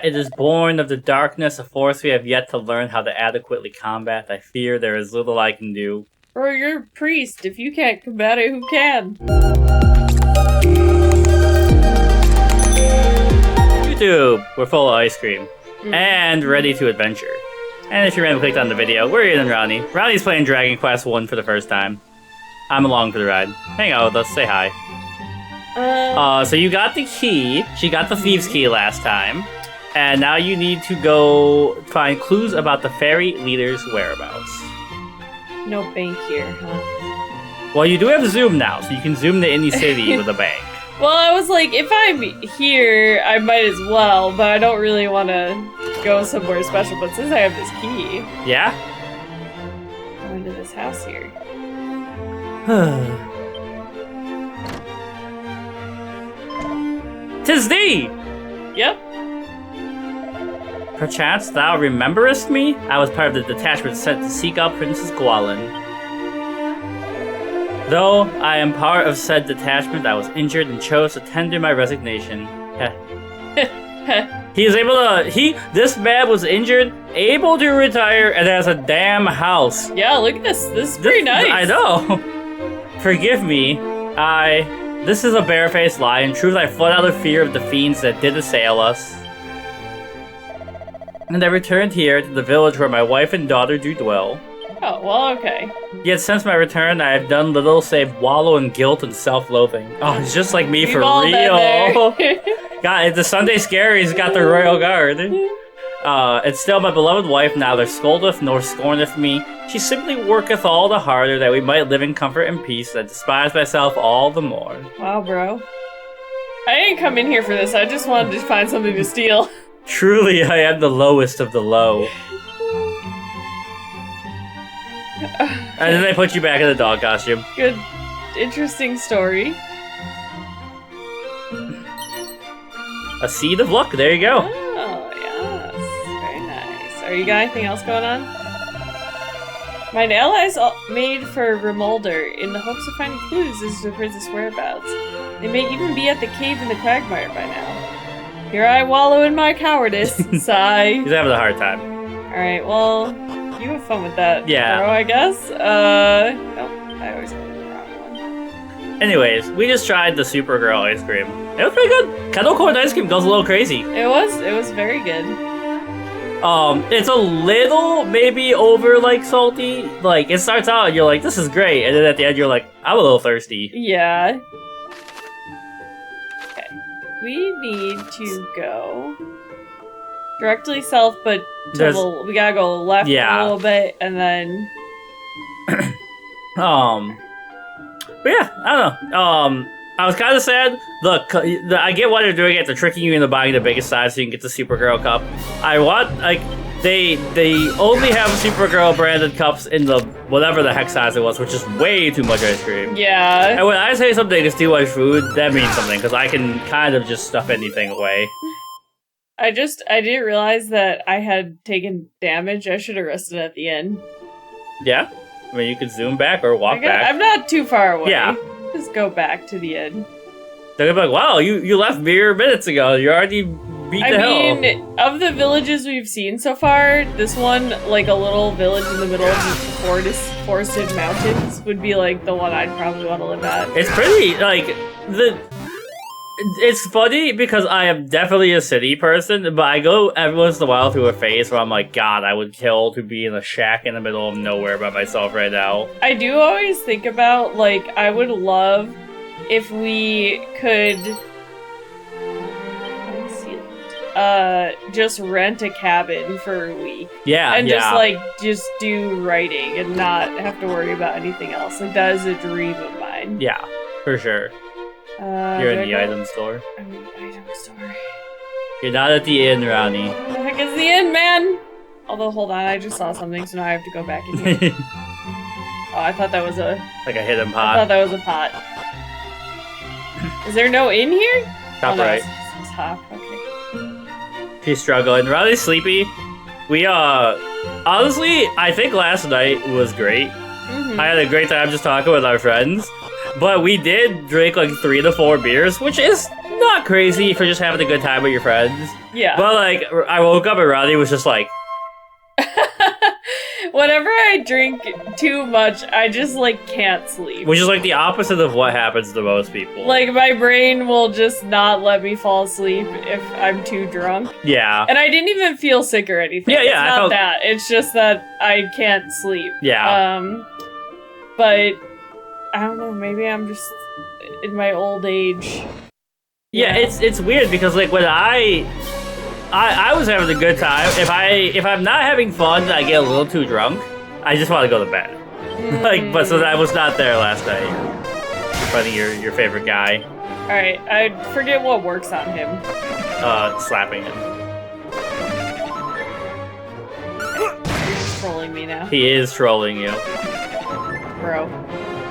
It is born of the darkness, a force we have yet to learn how to adequately combat. I fear there is little I can do. Or you're a priest. If you can't combat it, who can? YouTube, we're full of ice cream. And ready to adventure. And if you randomly clicked on the video, we're Ian and Ronnie. Ronnie's playing Dragon Quest I for the first time. I'm along for the ride. Hang out with us, say hi. So you got the key. She got the thieves' key last time. And now you need to go find clues about the fairy leader's whereabouts. No bank here, huh? Well, you do have Zoom now, so you can zoom to any city with a bank. Well, I was like, if I'm here, I might as well, but I don't really want to go somewhere special. But since I have this key... Yeah? Go into this house here. 'Tis thee! Yep. Perchance thou rememberest me? I was part of the detachment sent to seek out Princess Gwalin. Though I am part of said detachment, I was injured and chose to tender my resignation. He is able to, this man was injured, able to retire, and has a damn house. Yeah, look at this. This is pretty nice. I know. Forgive me. This is a barefaced lie. In truth, I fled out of fear of the fiends that did assail us. And I returned here to the village where my wife and daughter do dwell. Oh, well, okay. Yet since my return, I have done little save wallow in guilt and self-loathing. Oh, it's just like me. We've for all real. God, the Sunday Scary's got the royal guard. And still my beloved wife neither scoldeth nor scorneth me. She simply worketh all the harder that we might live in comfort and peace. I despise myself all the more. Wow, bro. I didn't come in here for this. I just wanted to find something to steal. Truly, I am the lowest of the low. And then they put you back in the dog costume. Good, interesting story. A seed of luck, there you go. Oh, yes. Very nice. Are you got anything else going on? Mine allies made for Rimuldar in the hopes of finding clues as to the princess' whereabouts. They may even be at the cave in the Quagmire by now. Here I wallow in my cowardice. Sigh. He's having a hard time. Alright, well, you have fun with that, yeah. Bro, I guess. Nope, I always go to the wrong one. Anyways, we just tried the Supergirl ice cream. It was pretty good. Kettle corn ice cream goes a little crazy. It was very good. It's a little maybe over like salty. Like it starts out and you're like, this is great, and then at the end you're like, I'm a little thirsty. Yeah. Okay. We need to go directly south, but we gotta go left a little bit, and then but yeah, I don't know. I was kind of sad. Look, I get why they're doing it. They're tricking you into buying the biggest size so you can get the Supergirl cup. I want, like, they only have Supergirl branded cups in the whatever the heck size it was, which is way too much ice cream. Yeah. And when I say something to steal my food, that means something, because I can kind of just stuff anything away. I didn't realize that I had taken damage. I should have rested at the end. Yeah? I mean, you could zoom back or walk back. I'm not too far away. Yeah. Just go back to the end. They're gonna be like, wow, you left mere minutes ago. You already beat the hell. I mean, of the villages we've seen so far, this one, like a little village in the middle of the forested mountains, would be like the one I'd probably want to live at. It's pretty, like, it's funny because I am definitely a city person, but I go every once in a while through a phase where I'm like, God, I would kill to be in a shack in the middle of nowhere by myself right now. I do always think about, like, I would love if we could just rent a cabin for a week. Yeah, and just do writing and not have to worry about anything else. Like, that is a dream of mine. Yeah, for sure. You're in the item store. I'm in the item store. You're not at the inn, Ronnie. What the heck is the inn, man? Although, hold on, I just saw something, so now I have to go back in here. Oh, I thought that was like a hidden pot. I thought that was a pot. Is there no inn here? Top right. It's top, okay. She's struggling. Ronnie's sleepy. We, honestly, I think last night was great. I had a great time just talking with our friends. But we did drink like 3 to 4 beers, which is not crazy if you're just having a good time with your friends. Yeah. But like, I woke up and Rodney was just like... Whenever I drink too much, I just, like, can't sleep. Which is, like, the opposite of what happens to most people. Like, my brain will just not let me fall asleep if I'm too drunk. Yeah. And I didn't even feel sick or anything. Yeah, yeah. It's not that. It's just that I can't sleep. Yeah. But, I don't know, maybe I'm just in my old age. Yeah, it's weird because, like, when I was having a good time. If I'm not having fun and I get a little too drunk, I just want to go to bed. Like, but so I was not there last night. Finding your favorite guy. Alright, I forget what works on him. Slapping him. Okay, he's trolling me now. He is trolling you. Bro.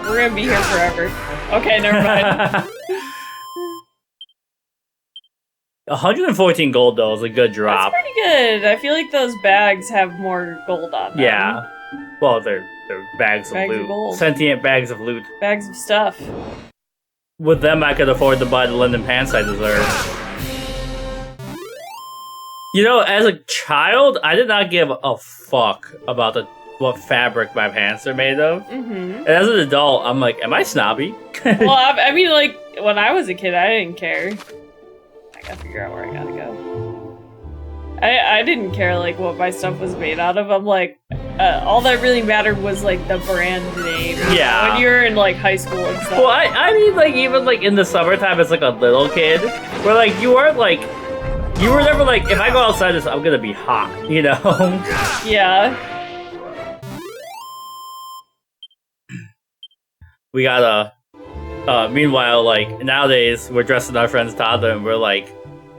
We're gonna be here forever. Okay, never mind. 114 gold, though, is a good drop. That's pretty good. I feel like those bags have more gold on them. Yeah. Well, they're bags of loot. Of gold. Sentient bags of loot. Bags of stuff. With them, I could afford to buy the linen pants I deserve. You know, as a child, I did not give a fuck about what fabric my pants are made of. Mm-hmm. And as an adult, I'm like, am I snobby? Well, I mean, like, when I was a kid, I didn't care. I gotta figure out where I gotta go. I didn't care, like, what my stuff was made out of. I'm like, all that really mattered was, like, the brand name. Yeah. When you're in, like, high school and stuff. Well, I mean, like, even, like, in the summertime as, like, a little kid, where, like, you weren't, like, you were never, like, if I go outside this, I'm gonna be hot, you know? Yeah. We gotta... meanwhile, like, nowadays, we're dressing our friend's toddler, and we're like,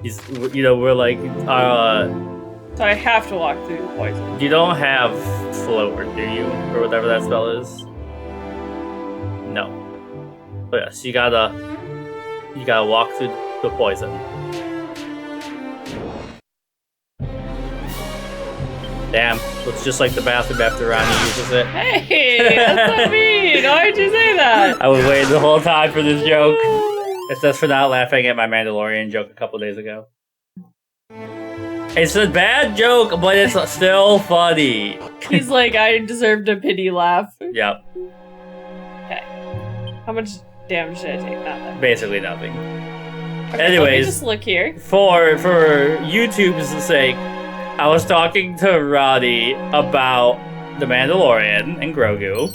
we're like, So I have to walk through the poison. you don't have float, do you? Or whatever that spell is? No. But yes, you gotta walk through the poison. Damn, looks just like the bathroom after Ronnie uses it. Hey, that's so mean! Why'd you say that? I was waiting the whole time for this joke. It's just for not laughing at my Mandalorian joke a couple days ago. It's a bad joke, but it's still funny. He's like, I deserved a pity laugh. Yep. Okay. How much damage did I take? Not that. Basically nothing. Okay, Anyways, let me just look here. For YouTube's sake, I was talking to Roddy about the Mandalorian and Grogu.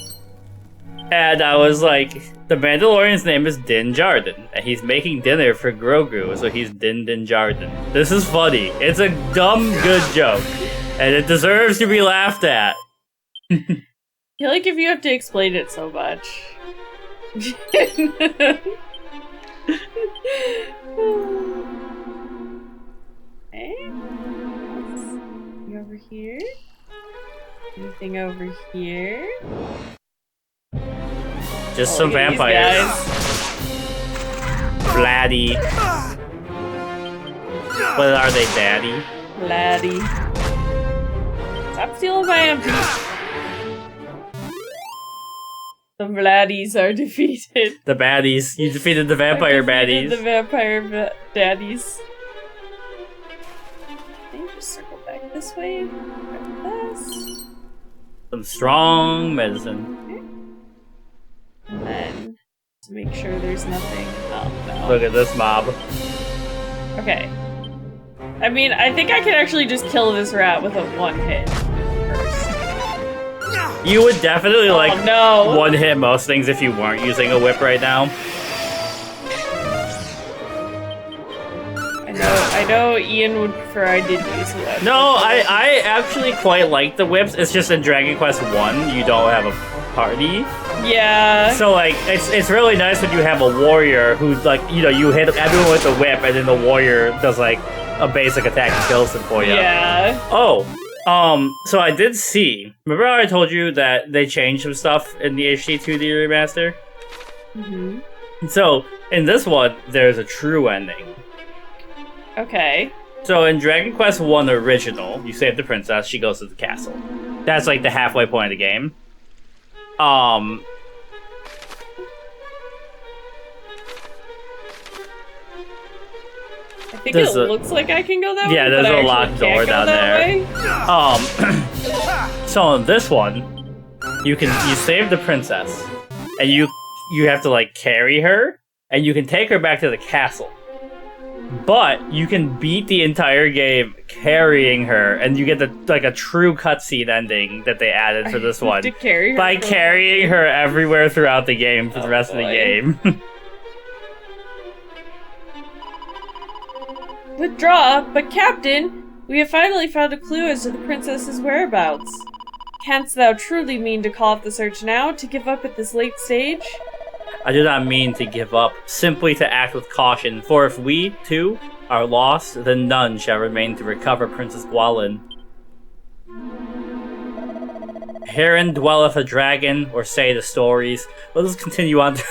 And I was like, the Mandalorian's name is Din Djarin, and he's making dinner for Grogu, so he's Din Djarin. This is funny. It's a dumb, good joke, and it deserves to be laughed at. I feel like if you have to explain it so much. Okay. Anything over here? Anything over here? Just some vampires. Blatty. But are they daddy? Laddie. Stop stealing my MP. The Vladdies are defeated. The baddies. You defeated the vampire baddies. The vampire daddies. Can you just circle back this way? Grab this. Some strong medicine. And then to make sure there's nothing. Oh no. Look at this mob. Okay. I mean, I think I could actually just kill this rat with a one hit first. You would definitely no. one hit most things if you weren't using a whip right now. I know Ian would prefer I did use a whip. No, I actually quite like the whips. It's just in Dragon Quest 1, you don't have a party. Yeah. So, like, it's really nice when you have a warrior who, like, you hit everyone with a whip, and then the warrior does, like, a basic attack and kills them for you. Yeah. Oh, so I did see. Remember how I told you that they changed some stuff in the HD-2D remaster? Mm-hmm. So, in this one, there's a true ending. Okay. So, in Dragon Quest 1 original, you save the princess, she goes to the castle. That's, like, the halfway point of the game. think it looks like I can go that way. Yeah, there's a locked door down there. So in this one, you save the princess, and you have to like carry her, and you can take her back to the castle. But you can beat the entire game carrying her, and you get a true cutscene ending that they added for this one by carrying her everywhere throughout the game for the rest of the game. Withdraw, but Captain, we have finally found a clue as to the princess's whereabouts. Canst thou truly mean to call off the search now, to give up at this late stage? I do not mean to give up, simply to act with caution, for if we, too, are lost, then none shall remain to recover Princess Gwalin. Herein dwelleth a dragon, or say the stories. Let us continue on to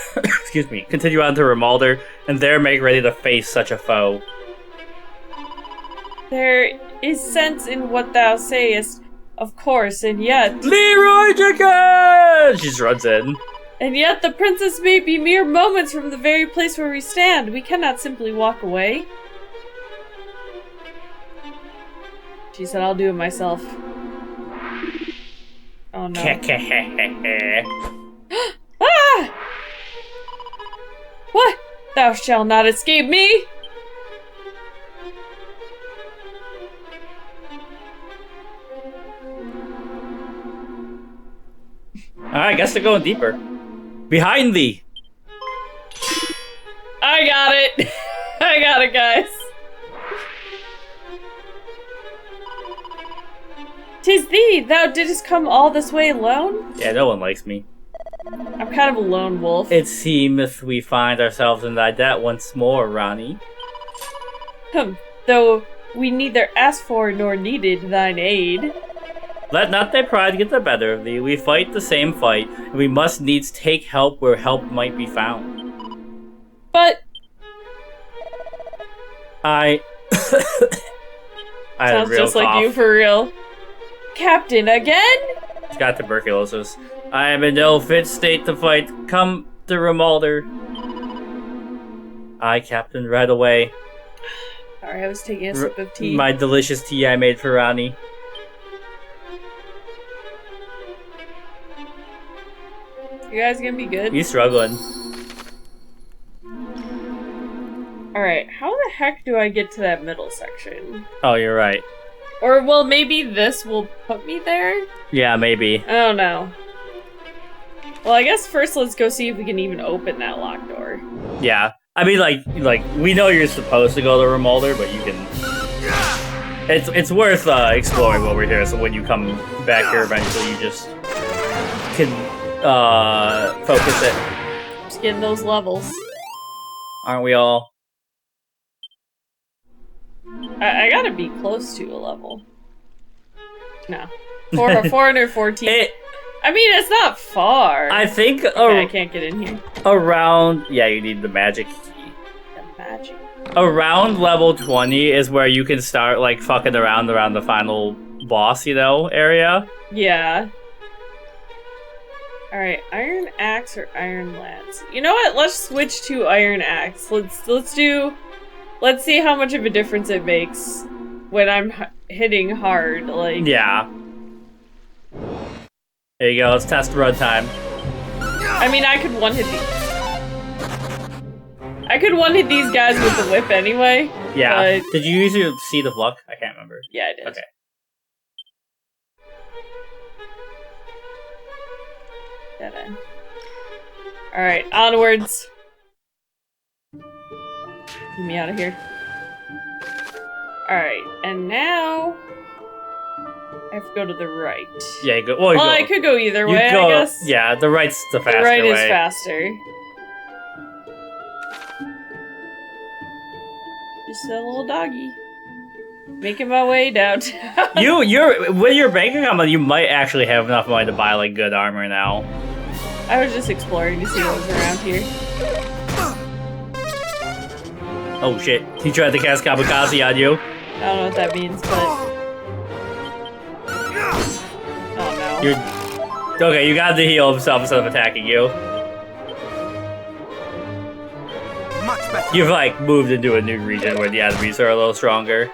continue on to Rimuldar, and there make ready to face such a foe. There is sense in what thou sayest, of course, and yet... Leroy Jenkins! She just runs in. And yet the princess may be mere moments from the very place where we stand. We cannot simply walk away. She said, I'll do it myself. Oh no. Ah! What? Thou shalt not escape me! Alright, guess they're going deeper. Behind thee! I got it! I got it, guys. 'Tis thee! Thou didst come all this way alone? Yeah, no one likes me. I'm kind of a lone wolf. It seemeth we find ourselves in thy debt once more, Ronnie. Though we neither asked for nor needed thine aid. Let not thy pride get the better of thee. We fight the same fight, and we must needs take help where help might be found. But... I had sounds a real just cough. like you for real. Captain, again? He's got tuberculosis. I am in no fit state to fight. Come to Rimuldar. I, Captain, right away. Sorry, I was taking a sip of tea. My delicious tea I made for Ronnie. You guys gonna be good? He's struggling. Alright, how the heck do I get to that middle section? Oh, you're right. Or, well, maybe this will put me there? Yeah, maybe. I don't know. Well, I guess first let's go see if we can even open that locked door. Yeah. I mean, like we know you're supposed to go to Rimuldar, but you can... It's worth exploring while we're here, so when you come back here eventually, you just can focus it. Just getting those levels. Aren't we all? I gotta be close to a level. No. 414. I mean, it's not far. I think... Okay, I can't get in here. Around... Yeah, you need the magic key. The magic. Around level 20 is where you can start, like, fucking around the final boss, you know, area. Yeah. Alright, iron axe or iron lance? You know what? Let's switch to iron axe. Let's see how much of a difference it makes when I'm hitting hard, like... Yeah. There you go, let's test run time. I mean, I could one-hit these guys with the whip anyway. Yeah. But... Did you use your Seed of Luck? I can't remember. Yeah, I did. Okay. Dead end. Alright, onwards. Get me out of here. Alright, and now... I have to go to the right. Yeah, you go. Well, I could go either way, I guess. Yeah, the right's the faster way. The right is faster. Just a little doggy. Making my way downtown. You're with your bank account, you might actually have enough money to buy like good armor now. I was just exploring to see what was around here. Oh shit! He tried to cast Kamikaze on you. I don't know what that means, but. Oh no. Okay, you got to heal himself instead of attacking you. Much You've like moved into a new region where the enemies are a little stronger.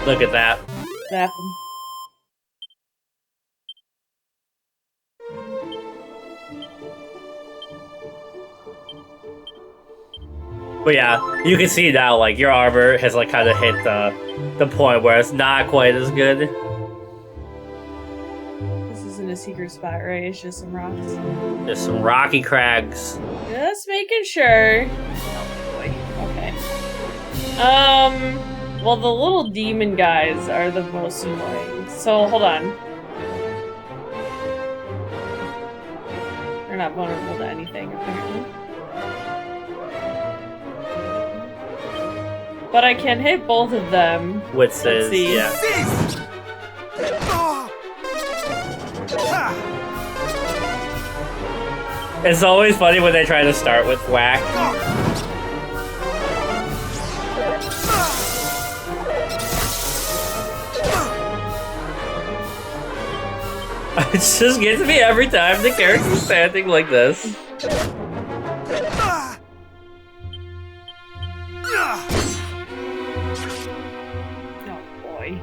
Look at that. Zap 'em. But yeah, you can see now, like, your armor has, like, kind of hit the point where it's not quite as good. This isn't a secret spot, right? It's just some rocks. There's some rocky crags. Just making sure. Oh boy. Okay. Well, the little demon guys are the most annoying. So, hold on. They're not vulnerable to anything, apparently. But I can hit both of them. With this, yeah. It's always funny when they try to start with whack. It just gets me every time the character's standing like this. Oh boy.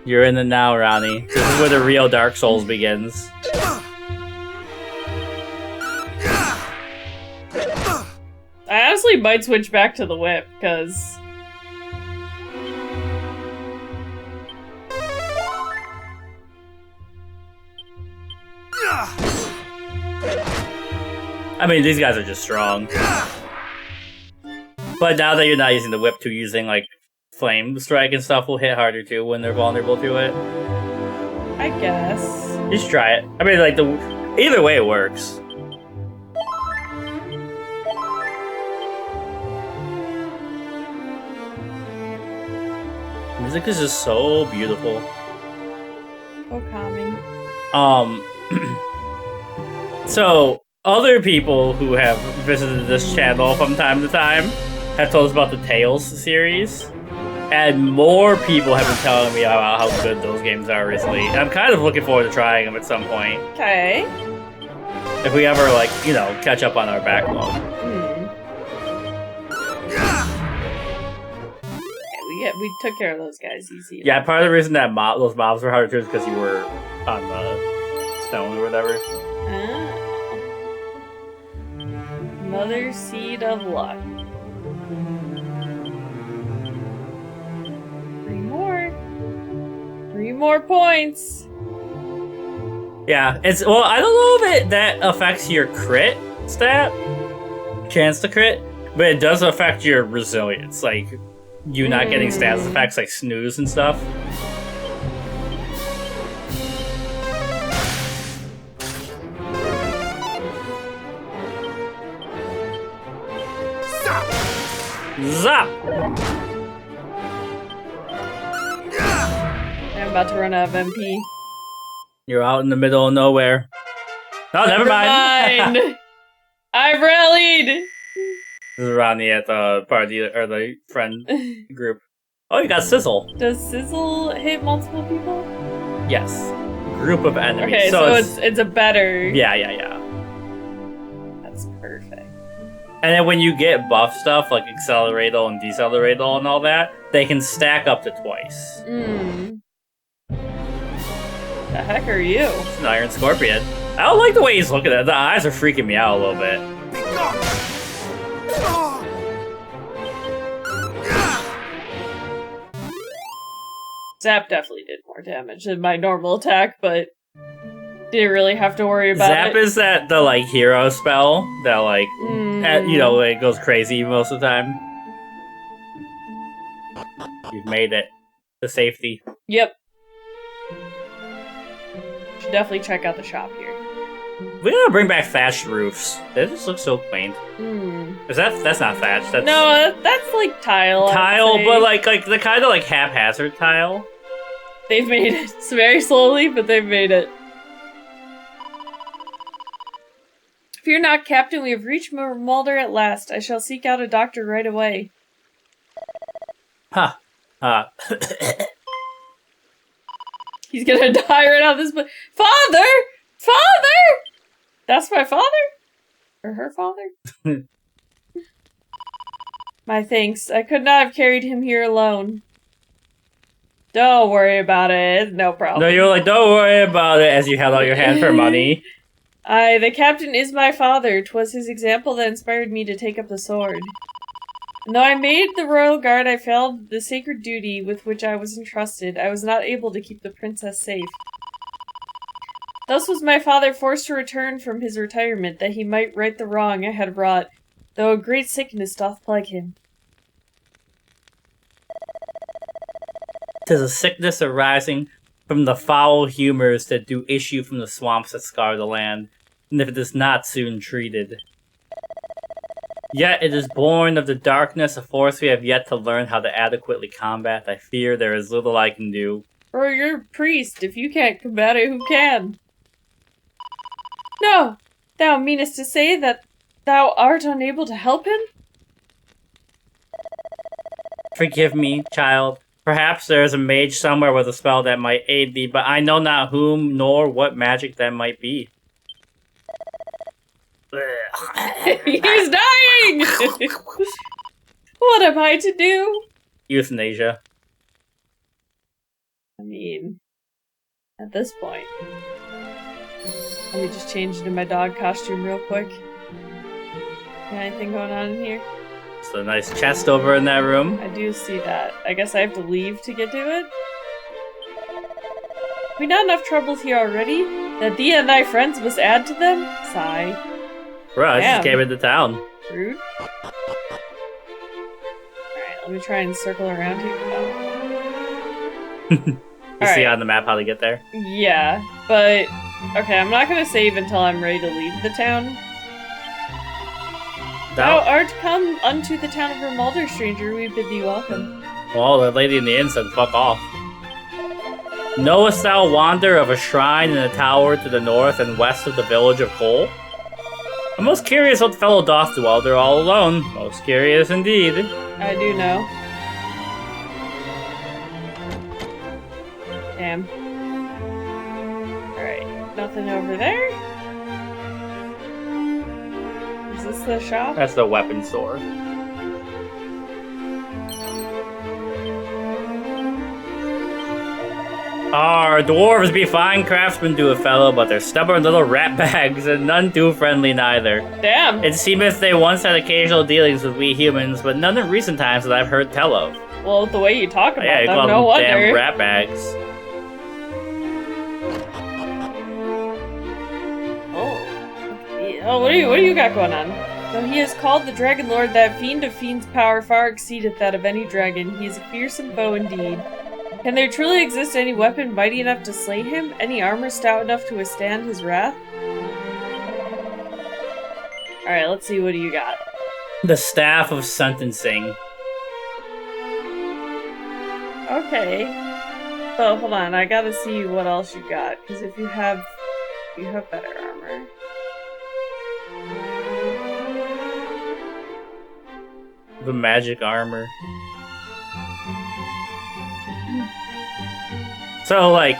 You're in the now, Ronnie. This is where the real Dark Souls begins. I honestly might switch back to the whip, because... I mean, these guys are just strong. But now that you're not using the whip, too, using, like, flame strike and stuff will hit harder, too, when they're vulnerable to it. I guess. Just try it. I mean, like, either way it works. Music is just so beautiful. So calming. So, other people who have visited this channel from time to time have told us about the Tales series. And more people have been telling me about how good those games are recently. And I'm kind of looking forward to trying them at some point. Okay. If we ever, like, you know, catch up on our backlog. We took care of those guys easy. Yeah, part of the reason that those mobs were harder too is because you were on the stone or whatever. Oh. Mother Seed of Luck. 3 more. 3 more points. Yeah, it's, well, I don't know if that affects your crit stat, chance to crit, but it does affect your resilience, like you not getting stats effects like snooze and stuff. Zap! I'm about to run out of MP. You're out in the middle of nowhere. Oh, never mind. I rallied. This is Ronnie at the party or the friend group. Oh, you got Sizzle. Does Sizzle hit multiple people? Yes. Group of enemies. Okay, so it's a better. Yeah. That's perfect. And then when you get buff stuff like Acceleratal and Deceleratal and all that, they can stack up to twice. The heck are you? It's an Iron Scorpion. I don't like the way he's looking at it. The eyes are freaking me out a little bit. Zap definitely did more damage than my normal attack, but didn't really have to worry about Zap it. is that the like hero spell that like you know, it goes crazy most of the time. You've made it to safety. Yep. Should definitely check out the shop here. We gotta bring back thatched roofs. They just look so quaint. Is that's not thatched? That's no, that's like tile. Tile, but like the kind of like haphazard tile. They've made it. It's very slowly, but they've made it. Fear not, Captain. We have reached Rimuldar at last. I shall seek out a doctor right away. Ha. He's gonna die right out of this. Father! Father! That's my father? Or her father? My thanks. I could not have carried him here alone. Don't worry about it. It's no problem. No, you were like, don't worry about it, as you held out your hand for money. The captain is my father. 'Twas his example that inspired me to take up the sword. And though I made the royal guard, I failed the sacred duty with which I was entrusted. I was not able to keep the princess safe. Thus was my father forced to return from his retirement, that he might right the wrong I had wrought, though a great sickness doth plague him. 'Tis a sickness arising from the foul humors that do issue from the swamps that scar the land, and if it is not soon treated. Yet it is born of the darkness, a force we have yet to learn how to adequately combat. I fear there is little I can do. Or you're a priest. If you can't combat it, who can? No! Thou meanest to say that thou art unable to help him? Forgive me, child. Perhaps there is a mage somewhere with a spell that might aid thee, but I know not whom nor what magic that might be. He's dying! What am I to do? Euthanasia. I mean, at this point. Let me just change into my dog costume real quick. Got anything going on in here? It's a nice chest over in that room. I do see that. I guess I have to leave to get to it? Have we not enough troubles here already? That thee and thy friends must add to them? Sigh. Bro, I just came into town. Rude. Alright, let me try and circle around here. Oh. You see on the map how to get there? Yeah, but... Okay, I'm not gonna save until I'm ready to leave the town. Thou art come unto the town of Rimuldar, stranger, we bid thee welcome. Well, the lady in the inn said fuck off. Knowest thou wander of a shrine in a tower to the north and west of the village of Cole? I'm most curious what the fellow doth dwell there all alone. Most curious indeed. I do know. Damn. Alright, nothing over there? Is this the shop? That's the weapon store. Our dwarves be fine craftsmen to a fellow, but they're stubborn little rat bags, and none too friendly neither. Damn! It seemeth they once had occasional dealings with we humans, but none in recent times that I've heard tell of. Well, the way you talk about you them, call no them wonder. damn rat bags. Oh, what do you got going on? Though he is called the Dragonlord, that fiend of fiends' power far exceedeth that of any dragon. He is a fearsome foe indeed. Can there truly exist any weapon mighty enough to slay him? Any armor stout enough to withstand his wrath? Alright, let's see, what do you got? The Staff of Sentencing. Okay. So, hold on, I gotta see what else you got, because if you have better armor. The magic armor. So, like,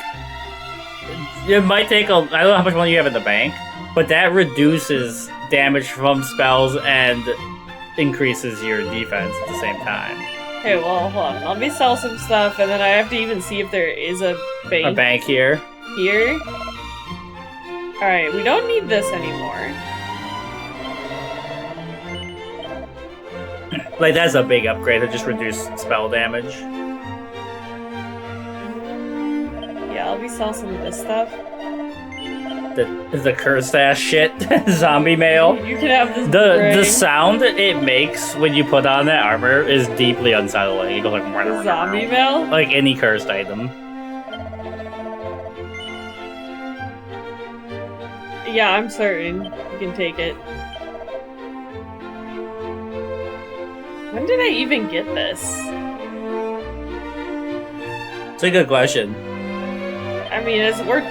it might take I don't know how much money you have in the bank, but that reduces damage from spells and increases your defense at the same time. Okay, well, hold on. Let me sell some stuff, and then I have to even see if there is a bank. A bank here. Here? Alright, we don't need this anymore. Like, that's a big upgrade to just reduce spell damage. Yeah, let me sell some of this stuff. The cursed ass shit. Zombie mail. You can have this The sound it makes when you put on that armor is deeply unsettling. It goes like... The zombie mail? Like any cursed item. Yeah, I'm certain. You can take it. When did I even get this? It's a good question. I mean, it's worth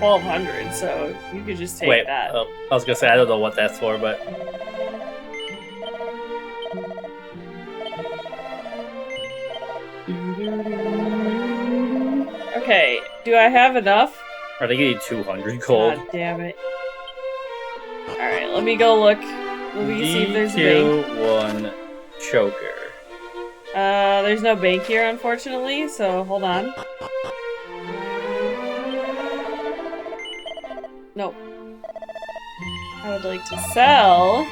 1,200, so you could just take that. I was gonna say, I don't know what that's for, but... Okay, do I have enough? Or they give you 200 gold. God damn it. let me go look. Let me see if there's a bank. D2-1 choker. There's no bank here, unfortunately, so hold on. Nope. I would like to sell.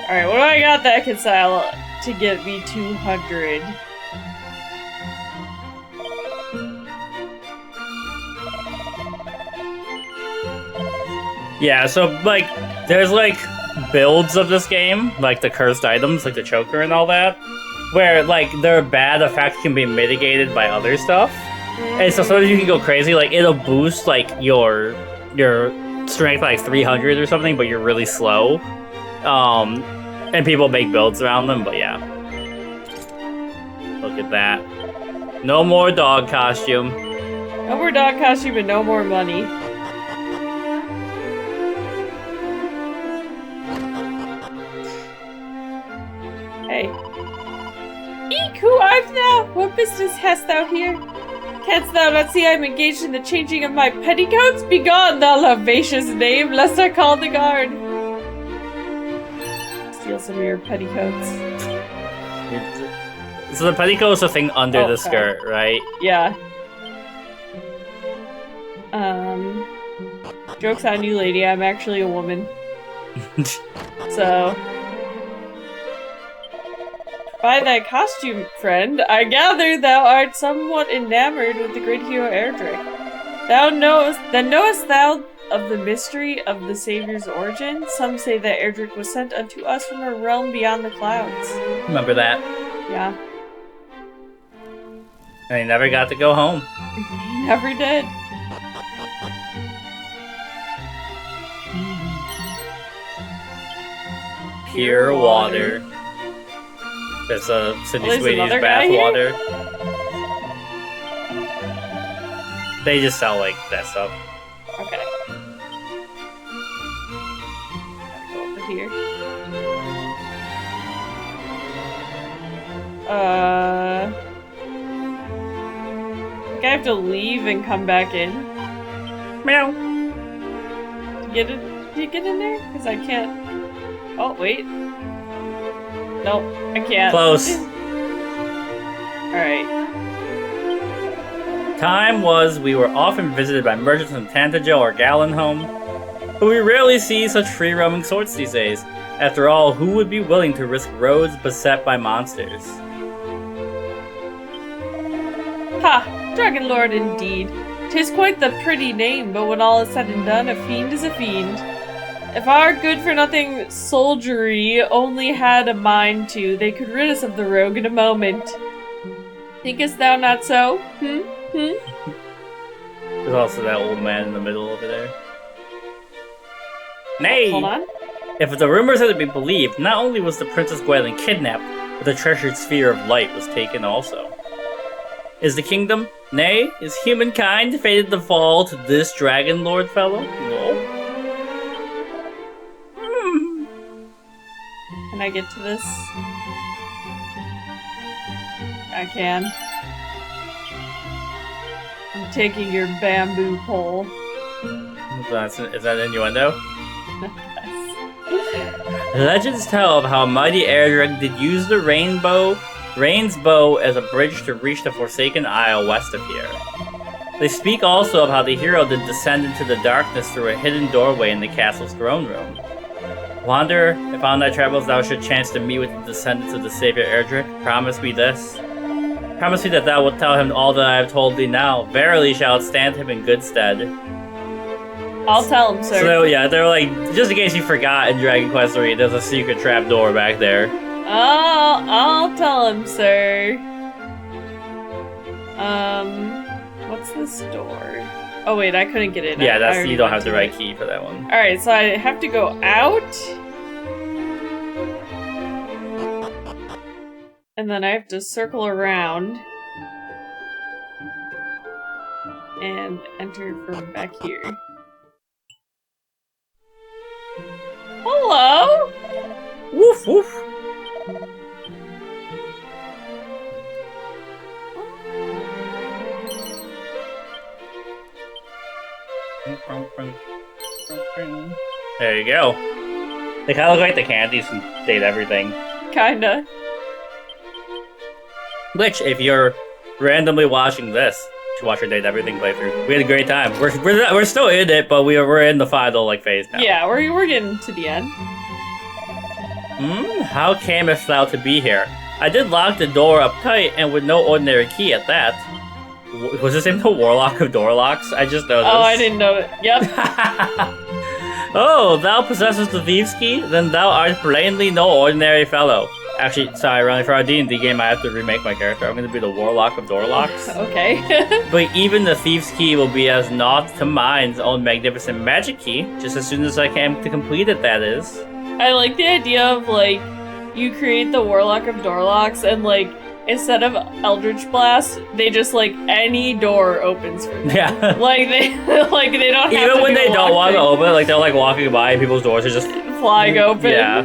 Alright, what do I got that can sell to get me 200? Yeah, so, like, there's, like, builds of this game, like the cursed items, like the choker and all that, where, like, their bad effects can be mitigated by other stuff. And so sometimes you can go crazy, like, it'll boost, like, your strength by, like, 300 or something, but you're really slow. And people make builds around them, but yeah. Look at that. No more dog costume. No more dog costume and no more money. Hey. Eek, who art thou? What business hast thou here? Canst thou not see I am engaged in the changing of my petticoats? Begone, thou lavacious knave, lest I call the guard. Steal some of your petticoats. So the petticoat is the thing under the skirt, right? Yeah. Joke's on you, lady. I'm actually a woman. So... By thy costume, friend, I gather thou art somewhat enamored with the great hero Erdrick. Knowest thou of the mystery of the Savior's origin? Some say that Erdrick was sent unto us from a realm beyond the clouds. Remember that? Yeah. And he never got to go home. He never did. Pure water. There's a Sydney Sweeney's bath water. They just sell like that stuff. Okay. Gotta go over here. I think I have to leave and come back in. Meow. Get it? Can you get in there? Because I can't. Oh wait. Nope, I can't. Close. Alright. Time was we were often visited by merchants in Tantajo or Galenholm, but we rarely see such free-roaming sorts these days. After all, who would be willing to risk roads beset by monsters? Ha! Dragonlord indeed. 'Tis quite the pretty name, but when all is said and done, a fiend is a fiend. If our good-for-nothing soldiery only had a mind to, they could rid us of the rogue in a moment. Thinkest thou not so? There's also that old man in the middle over there. Nay! Hold on. If the rumors are to be believed, not only was the Princess Gwaelin kidnapped, but the treasured Sphere of Light was taken also. Is the kingdom, nay, is humankind fated to fall to this Dragonlord fellow? No. Can I get to this? I can. I'm taking your bamboo pole. Is that innuendo? Legends tell of how mighty Erdrick did use the Rain's bow as a bridge to reach the Forsaken Isle west of here. They speak also of how the hero did descend into the darkness through a hidden doorway in the castle's throne room. Wander, if on thy travels thou should chance to meet with the descendants of the Savior Erdrick, promise me this. Promise me that thou wilt tell him all that I have told thee now. Verily shall it stand him in good stead. I'll tell him, sir. So yeah, they're like, just in case you forgot in Dragon Quest III, there's a secret trap door back there. I'll tell him, sir. What's this door? Oh wait, I couldn't get in. Yeah, you don't have the right key for that one. Alright, so I have to go out. And then I have to circle around. And enter from back here. Hello? Woof woof. There you go. They kind of look like the candies from Date Everything. Kinda. Which, if you're randomly watching this, you should watch our Date Everything playthrough. We had a great time. We're still in it, but we're in the final phase now. Yeah, we're getting to the end. How camest thou to be here? I did lock the door up tight, and with no ordinary key at that. Was his name the Warlock of Doorlocks? I just noticed. Oh, I didn't know it. Yep. Oh, thou possessest the thieves' key? Then thou art plainly no ordinary fellow. Actually, sorry, Ronnie, for our D&D game, I have to remake my character. I'm going to be the Warlock of Doorlocks. Okay. But even the thieves' key will be as naught to mine's own magnificent magic key, just as soon as I can to complete it, that is. I like the idea of, like, you create the Warlock of Doorlocks and, like, instead of Eldritch Blast, they just, like, any door opens for them. Yeah. Like, they don't have even to when do they a don't want to lockpick. open, like, they're, like, walking by and people's doors are just Flying open. Yeah.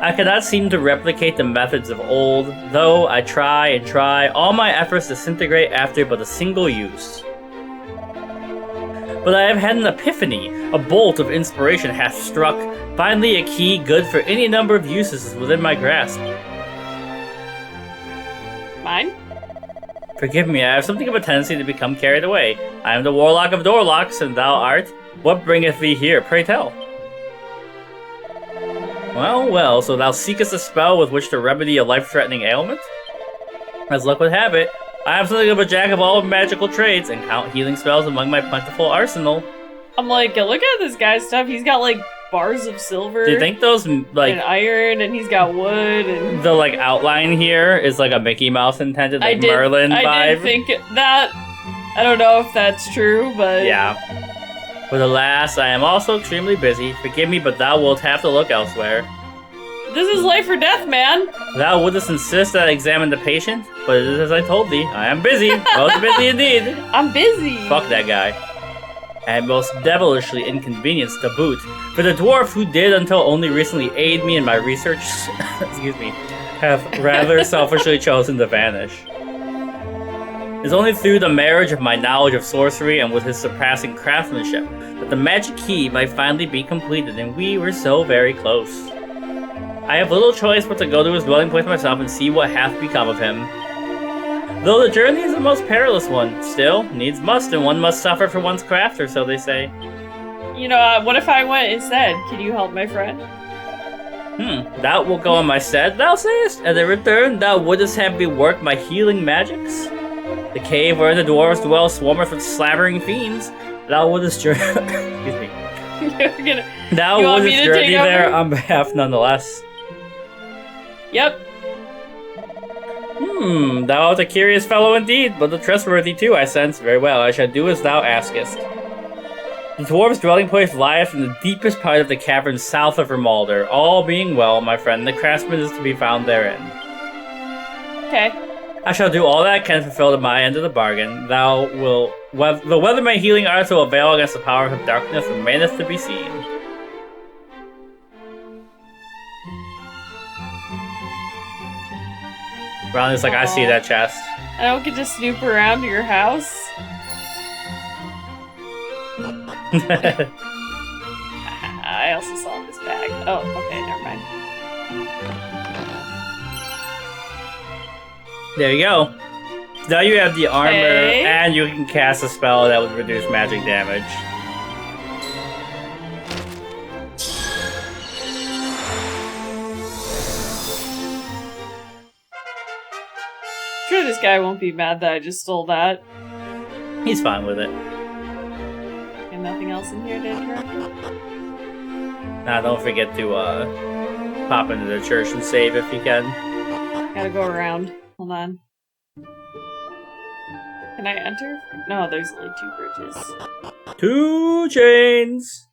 I cannot seem to replicate the methods of old, though I try and try. All my efforts disintegrate after but a single use. But I have had an epiphany. A bolt of inspiration hath struck. Finally, a key good for any number of uses is within my grasp. Mine? Forgive me, I have something of a tendency to become carried away. I am the Warlock of Doorlocks, and thou art. What bringeth thee here, pray tell? Well, well, so thou seekest a spell with which to remedy a life-threatening ailment? As luck would have it, I am something of a jack of all magical trades, and count healing spells among my plentiful arsenal. I'm like, look at this guy's stuff. He's got, like, bars of silver. Do you think those, like... and iron, and he's got wood, and... the, like, outline here is, like, a Mickey Mouse intended, like, Merlin vibe? I did think that. I don't know if that's true, but... Yeah. But alas, I am also extremely busy. Forgive me, but thou wilt have to look elsewhere. This is life or death, man! Thou wouldst insist that I examine the patient, but it is as I told thee. I am busy. Most busy indeed. I'm busy! Fuck that guy. And most devilishly inconvenienced to boot. For the dwarf who did until only recently aid me in my research, excuse me, have rather selfishly chosen to vanish. It's only through the marriage of my knowledge of sorcery and with his surpassing craftsmanship that the magic key might finally be completed, and we were so very close. I have little choice but to go to his dwelling place myself and see what hath become of him. Though the journey is a most perilous one, still, needs must, and one must suffer for one's craft, or so they say. You know, what if I went instead? Can you help my friend? Thou wilt go on my stead, thou sayest, and in return thou wouldst have me work my healing magics? The cave wherein the dwarves dwell swarmeth with slavering fiends. Thou wouldst journey... Excuse me. Thou wouldst journey there on behalf nonetheless. Yep. Thou art a curious fellow indeed, but a trustworthy too, I sense. Very well, I shall do as thou askest. The dwarves' dwelling place lieth in the deepest part of the cavern south of Rimuldar. All being well, my friend, the craftsman is to be found therein. Okay. I shall do all that I can to fulfill my end of the bargain. Thou will... whether my healing arts will avail against the power of darkness remaineth to be seen. Ronnie's like, I see that chest. I don't get to snoop around your house. I also saw this bag. Oh, okay, never mind. There you go. Now you have the armor, Okay. and you can cast a spell that would reduce magic damage. Sure, this guy won't be mad that I just stole that. He's fine with it. And nothing else in here to interrupt him? Now, don't forget to pop into the church and save if you can. Gotta go around. Hold on. Can I enter? No, there's only 2 bridges. 2 chains!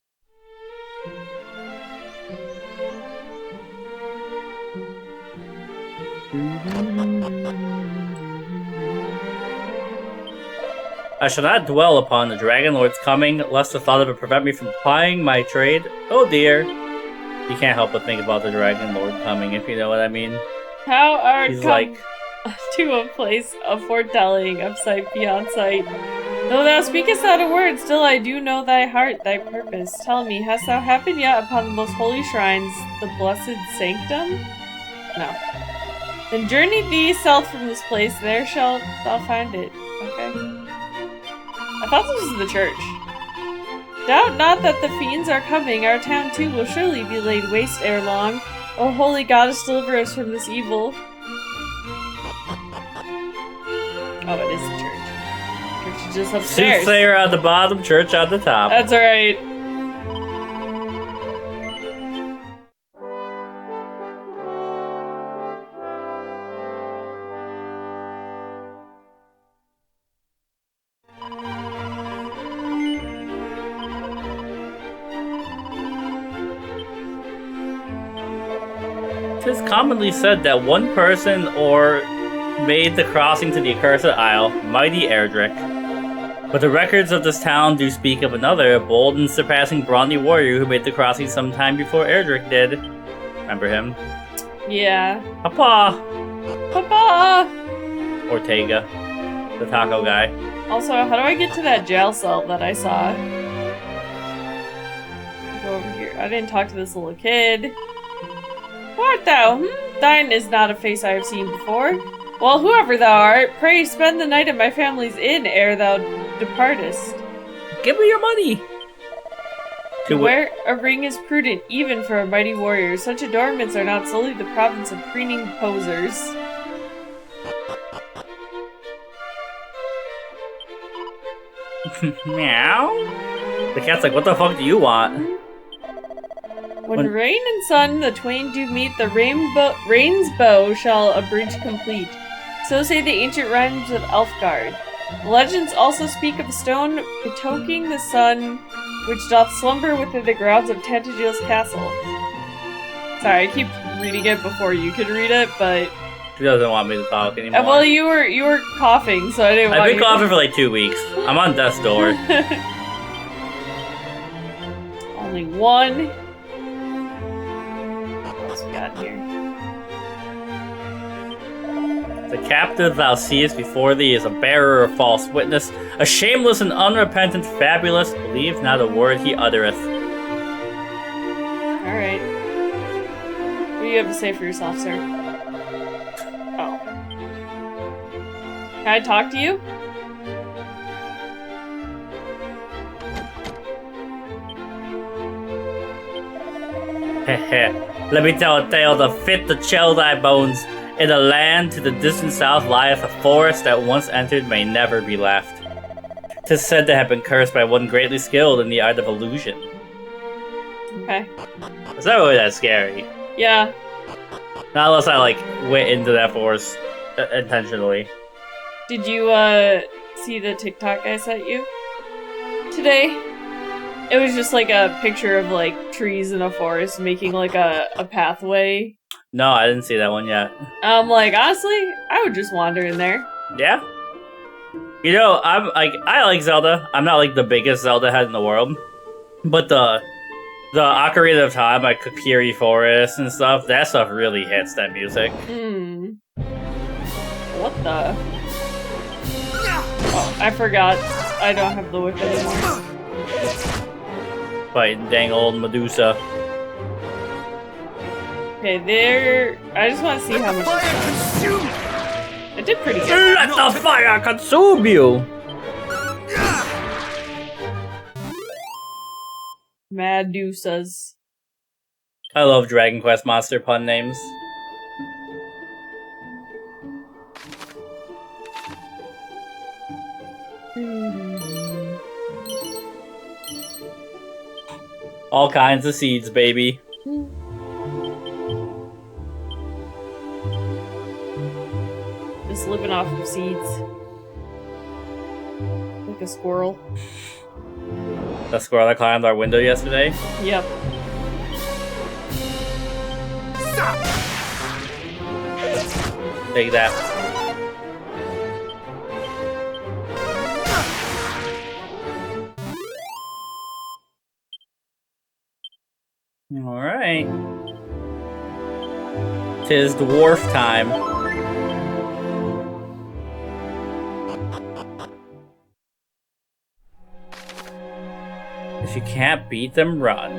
I shall not dwell upon the Dragonlord's coming, lest the thought of it prevent me from plying my trade. Oh dear. You can't help but think about the Dragonlord coming, if you know what I mean. How art He's come like... to a place of foretelling of sight beyond sight, Though thou speakest not a word, still I do know thy heart, thy purpose. Tell me, hast thou happened yet upon the most holy shrines, the blessed sanctum? No. Then journey thee south from this place, there shalt thou find it. Okay. I thought this was the church. Doubt not that the fiends are coming, our town too will surely be laid waste ere long. O holy goddess, deliver us from this evil. Oh, it is the church. Church is just upstairs. Soothsayer at the bottom, church at the top. That's right. It is commonly said that one person or made the crossing to the accursed isle, mighty Erdrick. But the records of this town do speak of another, a bold and surpassing brawny warrior who made the crossing sometime before Erdrick did. Remember him? Yeah. Papa! Papa! Ortega. The taco guy. Also, how do I get to that jail cell that I saw? Go over here. I didn't talk to this little kid. Who art thou? Thine is not a face I have seen before. Well, whoever thou art, pray spend the night at my family's inn ere thou departest. Give me your money! To wear a ring is prudent, even for a mighty warrior. Such adornments are not solely the province of preening posers. Meow? The cat's like, what the fuck do you want? When rain and sun the twain do meet, the rain's bow shall a bridge complete. So say the ancient rhymes of Elfgard. The legends also speak of a stone betokening the sun, which doth slumber within the grounds of Tantagel's castle. Sorry, I keep reading it before you could read it, but She doesn't want me to talk anymore. well, you were coughing, so I didn't want I've been you coughing for like 2 weeks. I'm on death's door. Only one. What else we got here? The captive thou seest before thee is a bearer of false witness, a shameless and unrepentant fabulous, believe not a word he uttereth. Alright. What do you have to say for yourself, sir? Oh. Can I talk to you? Heh. Let me tell a tale to fit to chill thy bones. In a land to the distant south lieth a forest that once entered may never be left. 'Tis said to have been cursed by one greatly skilled in the art of illusion. Okay. It's not really that scary. Yeah. Not unless I, like, went into that forest intentionally. Did you, see the TikTok I sent you today? It was just like a picture of, like, trees in a forest making, like, a pathway. No, I didn't see that one yet. Like, honestly, I would just wander in there. Yeah? You know, I like Zelda. I'm not, like, the biggest Zelda head in the world. But the Ocarina of Time, like, Kokiri Forest and stuff, that stuff really hits that music. What the? Oh, I forgot. I don't have the whip anymore. Fighting dang old Medusa. Okay, there. I just want to see how much. It did pretty good. Let the fire consume you! Medusas. I love Dragon Quest monster pun names. All kinds of seeds, baby. Just living off of seeds. Like a squirrel. The squirrel that climbed our window yesterday? Yep. Take that. Alright. 'Tis dwarf time. you can't beat them, run.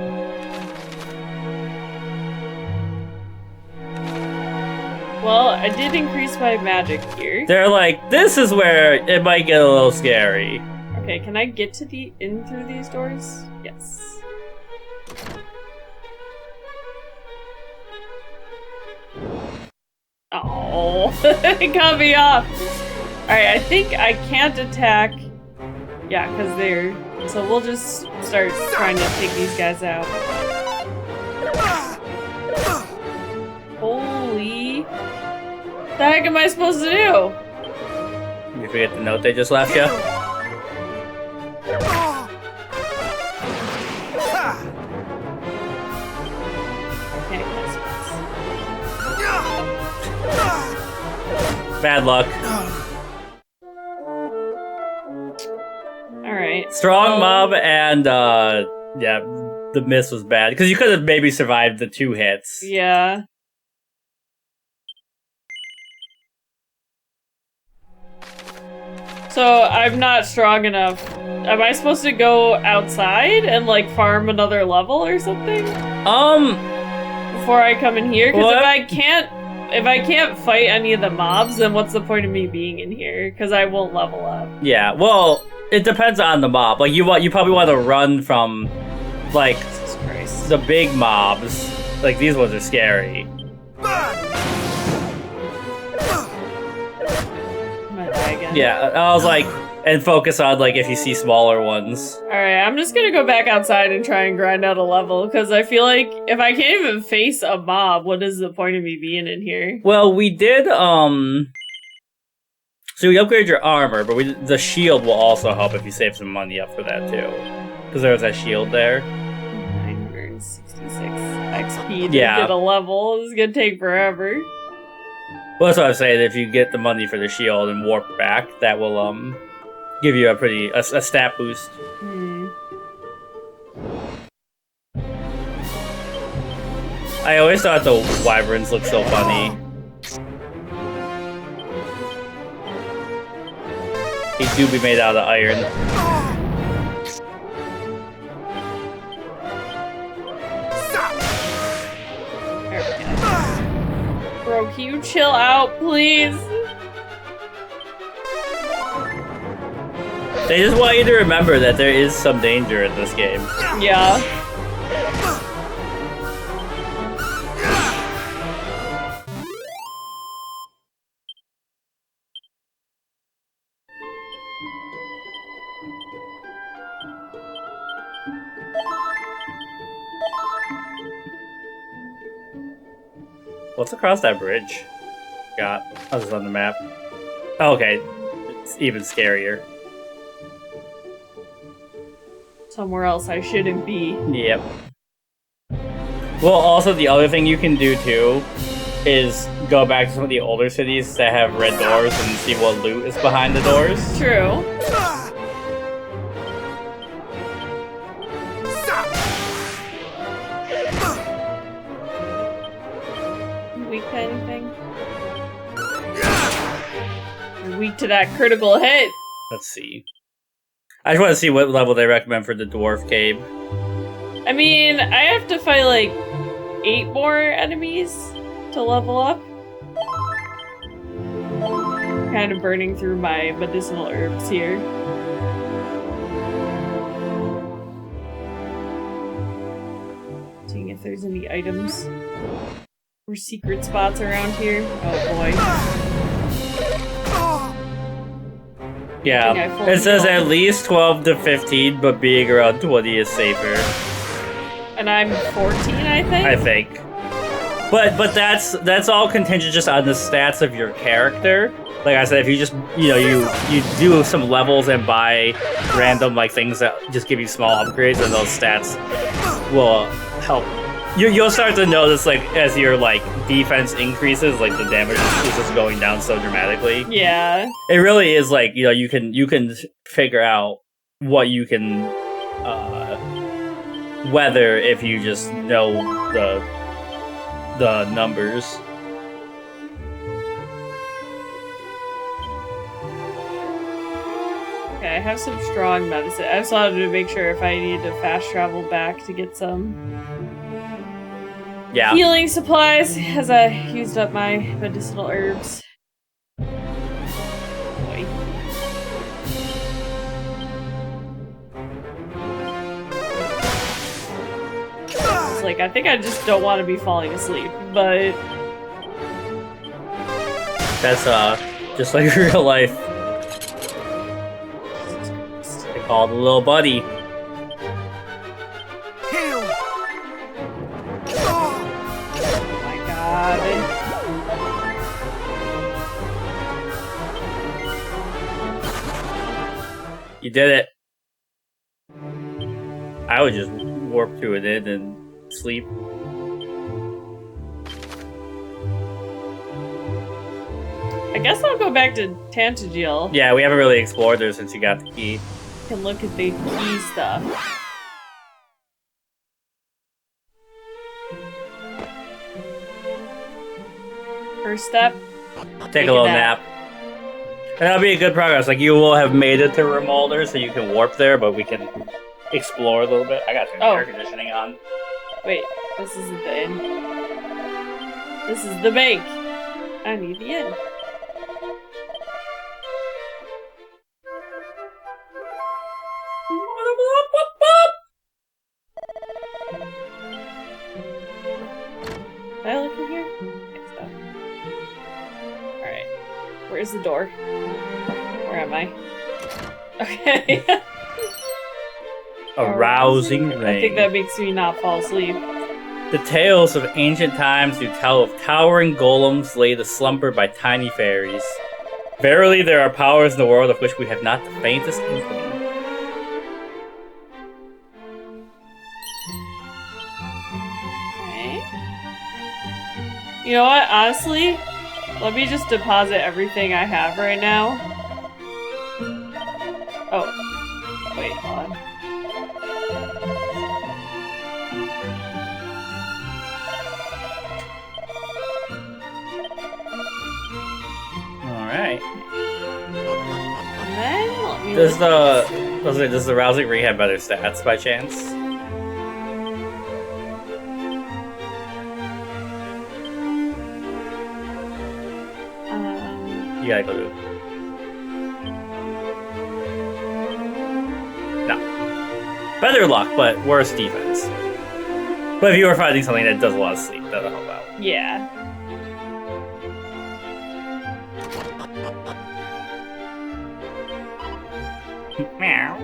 Well, I did increase my magic here. They're like, this is where it might get a little scary. Okay, can I get to in through these doors? Yes. Oh, it cut me off. Alright, I think I can't attack. Yeah, because they're... So we'll just start trying to take these guys out. Holy... What the heck am I supposed to do? You forget the note they just left you? Bad luck. Alright. Strong mob and, yeah, the miss was bad. Because you could have maybe survived the 2 hits. Yeah. So, I'm not strong enough. Am I supposed to go outside and, like, farm another level or something? Before I come in here? Because if I can't fight any of the mobs, then what's the point of me being in here? Because I won't level up. Yeah, well, it depends on the mob. Like, you probably want to run from, like, Jesus Christ. the big mobs. Like, these ones are scary. I'm gonna die again. Yeah, I was like, and focus on, like, if you see smaller ones. Alright, I'm just gonna go back outside and try and grind out a level, because I feel like if I can't even face a mob, what is the point of me being in here? Well, we did, so we upgrade your armor, but the shield will also help if you save some money up for that, too. Because there was that shield there. 966 XP to Yeah. get a level. This is gonna take forever. Well, that's what I was saying. If you get the money for the shield and warp back, that will, give you a stat boost. I always thought the wyverns looked so funny. He do be made out of iron. There we go. Bro, can you chill out, please? They just want you to remember that there is some danger in this game. Yeah. What's across that bridge? Got. I was on the map. Oh, okay. It's even scarier. Somewhere else I shouldn't be. Yep. Well, also the other thing you can do too is go back to some of the older cities that have red doors and see what loot is behind the doors. True. Weak to anything? You're weak to that critical hit. Let's see. I just want to see what level they recommend for the dwarf cave. I mean, I have to fight like 8 more enemies to level up. Kind of burning through my medicinal herbs here. Seeing if there's any items or secret spots around here. Oh boy. Yeah, it says at least 12 to 15, but being around 20 is safer. And I'm 14, I think? I think. But that's all contingent just on the stats of your character. Like I said, if you just, you know, you do some levels and buy random, like, things that just give you small upgrades, and those stats will help. You'll start to notice, like, as your, like, defense increases, like, the damage is just going down so dramatically. Yeah. It really is, like, you know, you can figure out what you can weather if you just know the numbers. Okay, I have some strong medicine. I just wanted to make sure if I needed to fast travel back to get some healing supplies, as I used up my medicinal herbs. Boy. It's like, I think I just don't want to be falling asleep, but... That's, just like real life. They call the little buddy. Oh my god. You did it. I would just warp to it in and sleep. I guess I'll go back to Tantagil. Yeah, we haven't really explored there since you got the key. Can look at the key stuff. First step. Take a little nap. And that'll be a good progress. Like, you will have made it to Rimuldar, so you can warp there, but we can explore a little bit. I got some air conditioning on. Wait, this isn't the inn. This is the bank. I need the inn. Can I look in here? I think so. Alright. Where's the door? Where am I? Okay. A rousing rain. I think that makes me not fall asleep. The tales of ancient times do tell of towering golems laid aslumber by tiny fairies. Verily, there are powers in the world of which we have not the faintest inkling. Okay. You know what? Honestly, let me just deposit everything I have right now. Oh. Wait, hold on. Alright. And then, let me Does the rousing ring have better stats by chance? You gotta go to. No. Better luck, but worse defense. But if you are fighting something that does a lot of sleep, that'll help out. Yeah. Meow.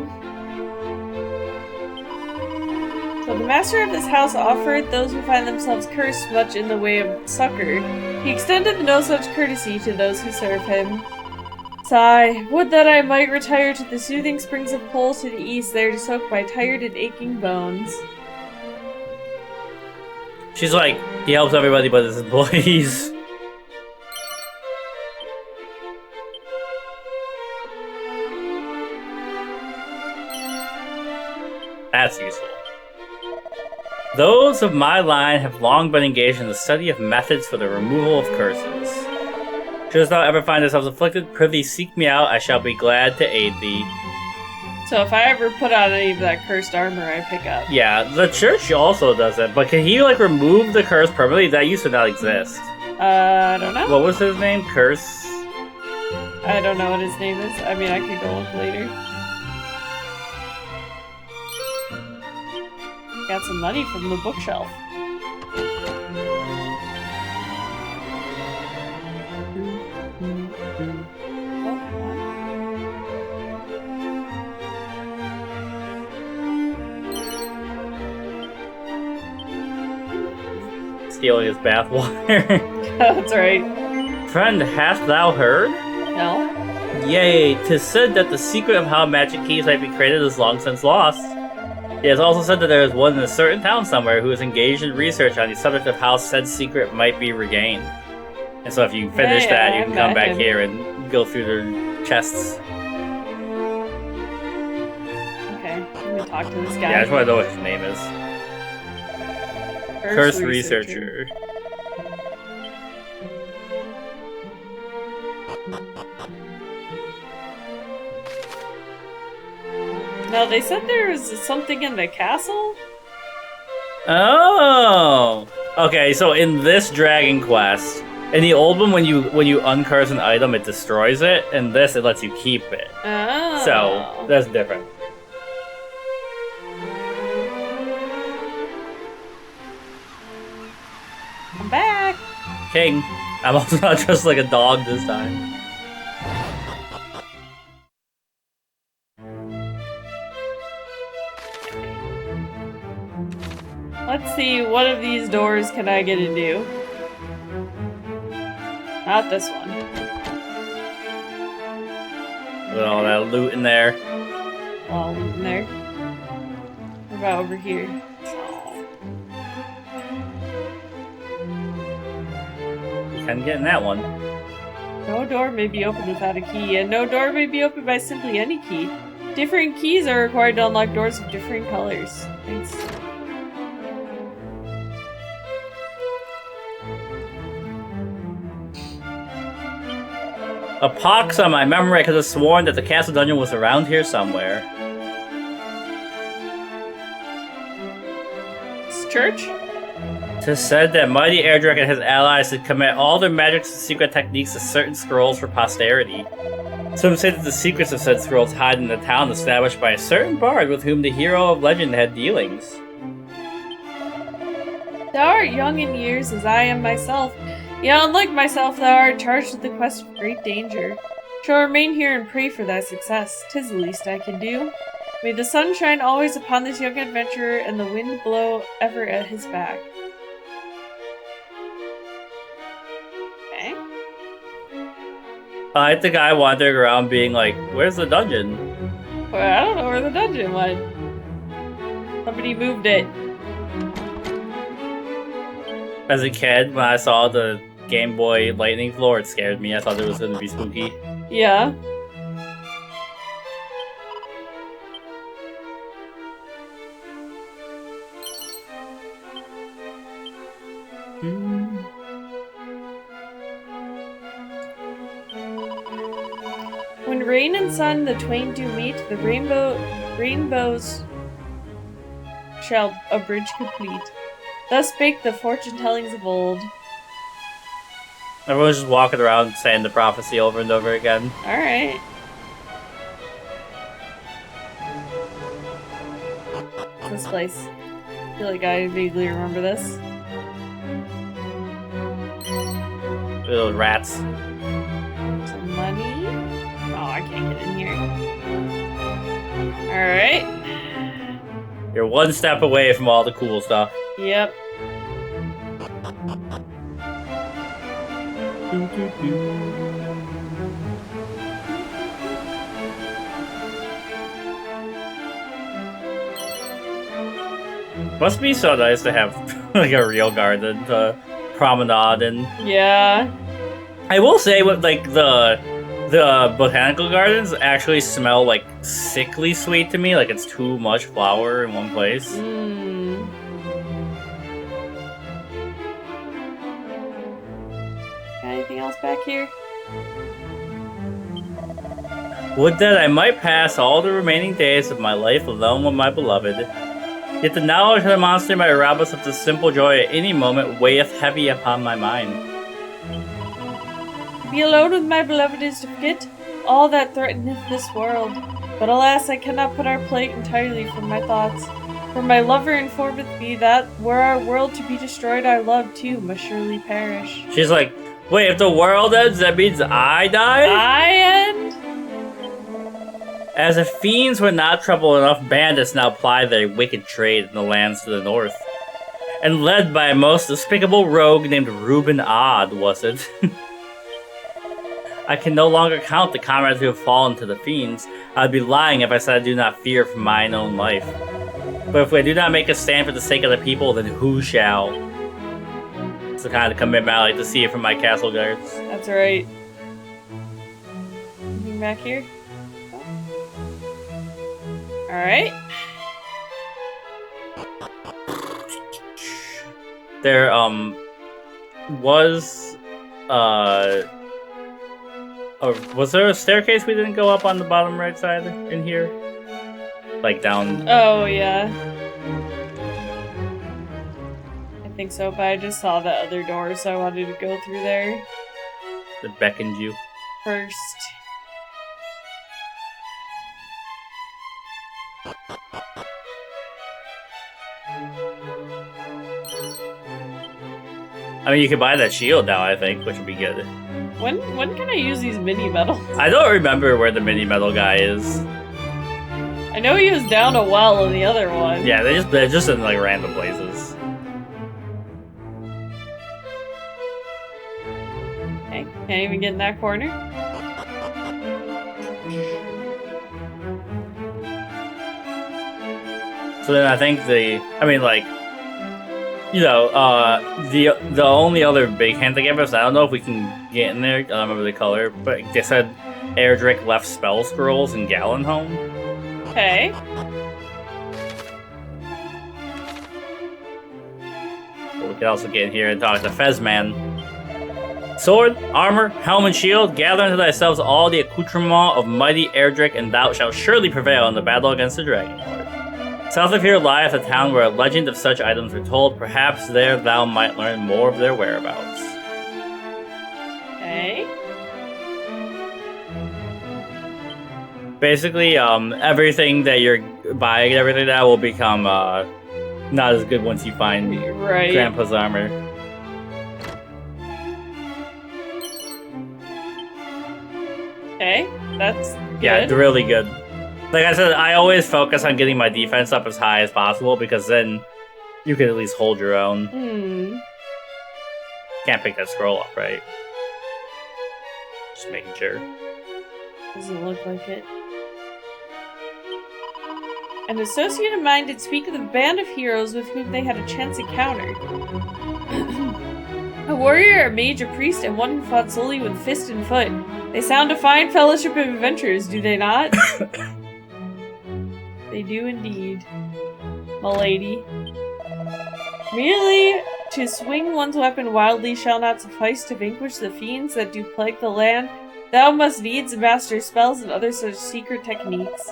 So the master of this house offered those who find themselves cursed much in the way of succor. He extended no such courtesy to those who serve him. Sigh, would that I might retire to the soothing springs of Pole to the east, there to soak my tired and aching bones. She's like, he helps everybody but his employees. That's useful. Those of my line have long been engaged in the study of methods for the removal of curses. Shouldst thou ever find thyself afflicted, prithee seek me out, I shall be glad to aid thee. So if I ever put on any of that cursed armor I pick up. Yeah, the church also does it, but can he, like, remove the curse permanently? That used to not exist. I don't know. What was his name? Curse? I don't know what his name is. I mean, I could go look later. Got some money from the bookshelf. Stealing his bathwater. That's right. Friend, hast thou heard? No? Yea, 'tis said that the secret of how magic keys might be created is long since lost. It is also said that there is one in a certain town somewhere who is engaged in research on the subject of how said secret might be regained. And so if you finish that, you can come back here and go through their chests. Okay, I'm gonna talk to this guy. Yeah, I just want to know what his name is. Curse Researcher. No, they said there was something in the castle? Oh! Okay, so in this Dragon Quest, in the old one, when you uncurse an item, it destroys it. In this, it lets you keep it. Oh. So, that's different. I'm back! King. I'm also not just like a dog this time. Let's see, what of these doors can I get into? Not this one. With all that loot in there. All loot in there. What about over here? Oh. You can get in that one. No door may be opened without a key, and no door may be opened by simply any key. Different keys are required to unlock doors of different colors. Thanks. A pox on my memory, I could have sworn that the castle dungeon was around here somewhere. It's church? Tis said that mighty Erdrick and his allies had commit all their magics and secret techniques to certain scrolls for posterity. Some say that the secrets of said scrolls hide in the town established by a certain bard with whom the hero of legend had dealings. Thou art young in years as I am myself. Yet unlike myself, thou art charged with the quest of great danger. Shall remain here and pray for thy success. 'Tis the least I can do. May the sun shine always upon this young adventurer, and the wind blow ever at his back. Okay. I like the guy wandering around being like, where's the dungeon? Well, I don't know where the dungeon went. Somebody moved it. As a kid, when I saw the Game Boy lightning floor, it scared me. I thought it was going to be spooky. Yeah. When rain and sun the twain do meet, the rainbows shall a bridge complete. Thus spake the fortune-tellings of old. Everyone's just walking around saying the prophecy over and over again. Alright. This place. I feel like I vaguely remember this. Little rats. Some money. Oh, I can't get in here. Alright. You're one step away from all the cool stuff. Yep. Must be so nice to have like a real garden to promenade in. Yeah. I will say, with like the botanical gardens actually smell like sickly sweet to me. Like it's too much flower in one place. Anything else back here? Would that I might pass all the remaining days of my life alone with my beloved. Yet the knowledge of the monster might rob us of the simple joy at any moment weigheth heavy upon my mind. Be alone with my beloved is to forget all that threateneth this world. But alas, I cannot put our plight entirely from my thoughts. For my lover informeth me that, were our world to be destroyed, our love too must surely perish. She's like, wait, if the world ends, that means I die? I end? As if fiends were not trouble enough, bandits now ply their wicked trade in the lands to the north. And led by a most despicable rogue named Reuben Odd, was it? I can no longer count the comrades who have fallen to the fiends. I'd be lying if I said I do not fear for mine own life. But if we do not make a stand for the sake of the people, then who shall? It's the kind of commitment I like to see from my castle guards. That's right. Anything back here? Alright. There, was there a staircase we didn't go up on the bottom right side in here? like down. Oh, yeah. I think so, but I just saw that other door, so I wanted to go through there That beckoned you. first. I mean, you could buy that shield now, I think, which would be good. When can I use these mini medals? I don't remember where the mini medal guy is. I know he was down a well in the other one. Yeah, they're just in like random places. Okay, can't even get in that corner. So then I think the only other big hint they gave us, I don't know if we can get in there, I don't remember the color, but they said Erdrick left spell scrolls in Galenholm. Okay. But we can also get in here and talk to Fezman. Sword, armor, helm, and shield, gather unto thyself all the accoutrement of mighty Erdrick, and thou shalt surely prevail in the battle against the Dragonlord. South of here lieth a town where a legend of such items were told. Perhaps there thou might learn more of their whereabouts. Okay. Basically, everything that you're buying and everything now will become not as good once you find Right. Grandpa's armor. Okay, that's Yeah, good. it's really good. Like I said, I always focus on getting my defense up as high as possible because then you can at least hold your own. Can't pick that scroll up, right? Just making sure. Doesn't look like it. An associate of mine did speak of the band of heroes with whom they had a chance encounter. A warrior, a mage, a priest, and one who fought solely with fist and foot. They sound a fine fellowship of adventurers, do they not? They do indeed, m'lady. Merely to swing one's weapon wildly shall not suffice to vanquish the fiends that do plague the land. Thou must needs master spells and other such secret techniques.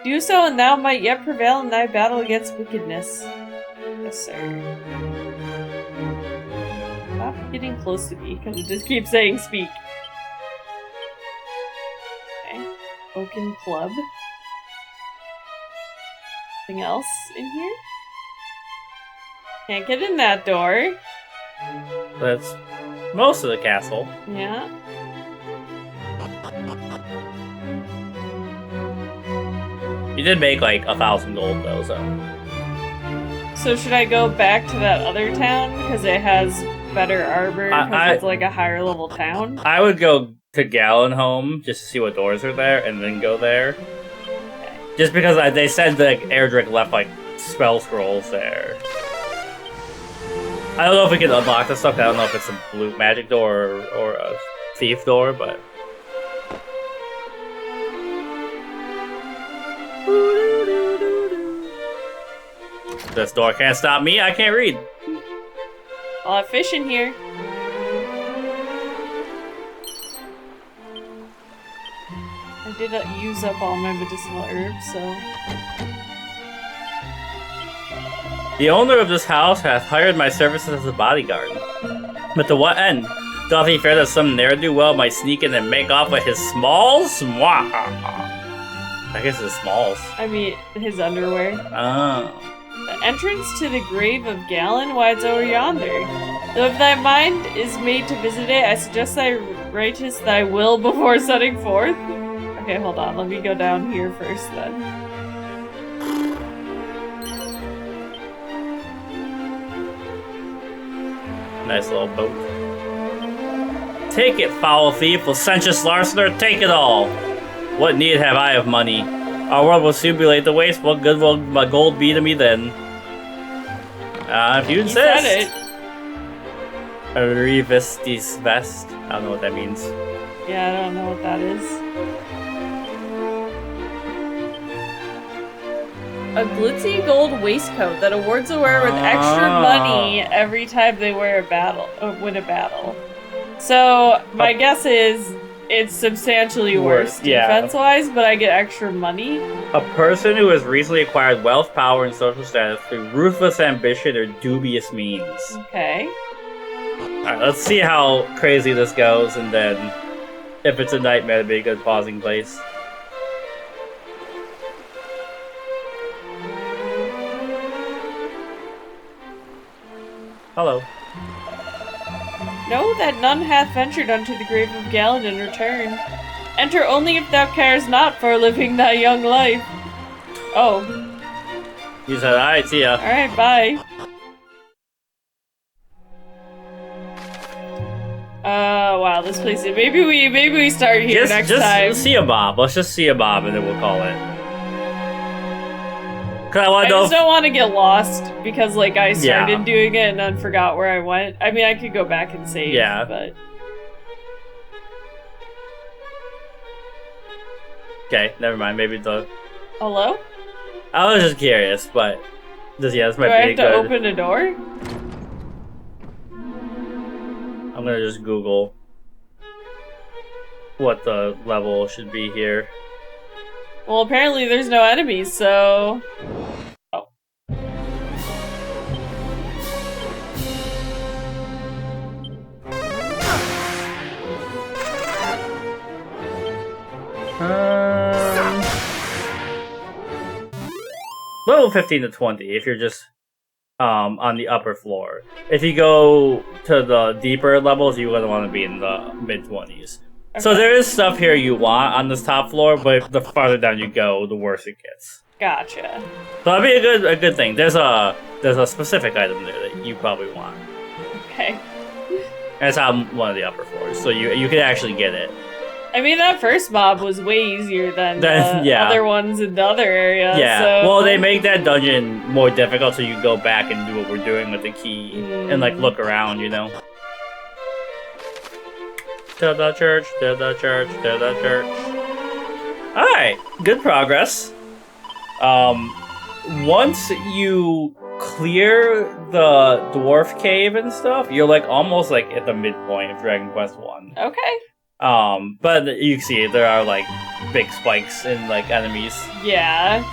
Do so, and thou might yet prevail in thy battle against wickedness. Yes, sir. Stop getting close to me, because it just keeps saying speak. Okay. Oaken Club. Anything else in here? Can't get in that door. That's most of the castle. Yeah. You did make like 1,000 gold though, so. So should I go back to that other town because it has better armor because it's like a higher level town? I would go to Galenholm just to see what doors are there and then go there. Just because they said that Erdrick left like spell scrolls there. I don't know if we can unlock this stuff. I don't know if it's a blue magic door or a thief door, but. This door can't stop me. I can't read. I'll have fish in here. I did use up all my medicinal herbs, so... The owner of this house hath hired my services as a bodyguard. But to what end? Doth he fear that some ne'er-do-well might sneak in and make off with his smalls? Mwah! I guess his smalls. I mean, his underwear. Oh. The entrance to the grave of Galen, why it's over yonder. Though if thy mind is made to visit it, I suggest thy righteous thy will before setting forth. Okay, hold on, let me go down here first then. Nice little boat. Take it, foul thief, licentious larcener, take it all! What need have I of money? Our world will soon be laid to waste. What good will my gold be to me then? If you insist. You said it. A revistis vest. I don't know what that means. Yeah, I don't know what that is. A glitzy gold waistcoat that awards the wearer with extra money every time they win a battle. So my guess is it's substantially worse yeah. defense-wise, but I get extra money. A person who has recently acquired wealth, power, and social status through ruthless ambition or dubious means. Okay. Alright, let's see how crazy this goes, and then if it's a nightmare, it'd be a good pausing place. Hello. Know that none hath ventured unto the grave of Galen in return. Enter only if thou cares not for living thy young life. Oh. You said, alright, see ya. Alright, bye. Wow, this place. Maybe we start here next time. Just see a Bob. Let's just see a Bob, and then we'll call it. Cause I just don't want to get lost because, like, I started doing it and then forgot where I went. I mean, I could go back and save. Yeah. But. Okay, never mind. Maybe the. Hello? I was just curious, but this might be Do I have to good. open a door? I'm gonna just Google what the level should be here. Well, apparently there's no enemies, so... Oh. Level 15 to 20 if you're just on the upper floor. If you go to the deeper levels, you wouldn't want to be in the mid-20s. Okay. So there is stuff here you want on this top floor, but the farther down you go, the worse it gets. Gotcha. So that'd be a good thing. There's a specific item there that you probably want. Okay. And it's on one of the upper floors, so you can actually get it. I mean, that first mob was way easier than the other ones in the other area. Yeah, so... well, they make that dungeon more difficult so you can go back and do what we're doing with the key and, like, look around, you know? To the church, to the church, to the church. Alright, good progress. Once you clear the dwarf cave and stuff, you're, like, almost, like, at the midpoint of Dragon Quest 1. Okay. But you can see there are, like, big spikes in, like, enemies. Yeah.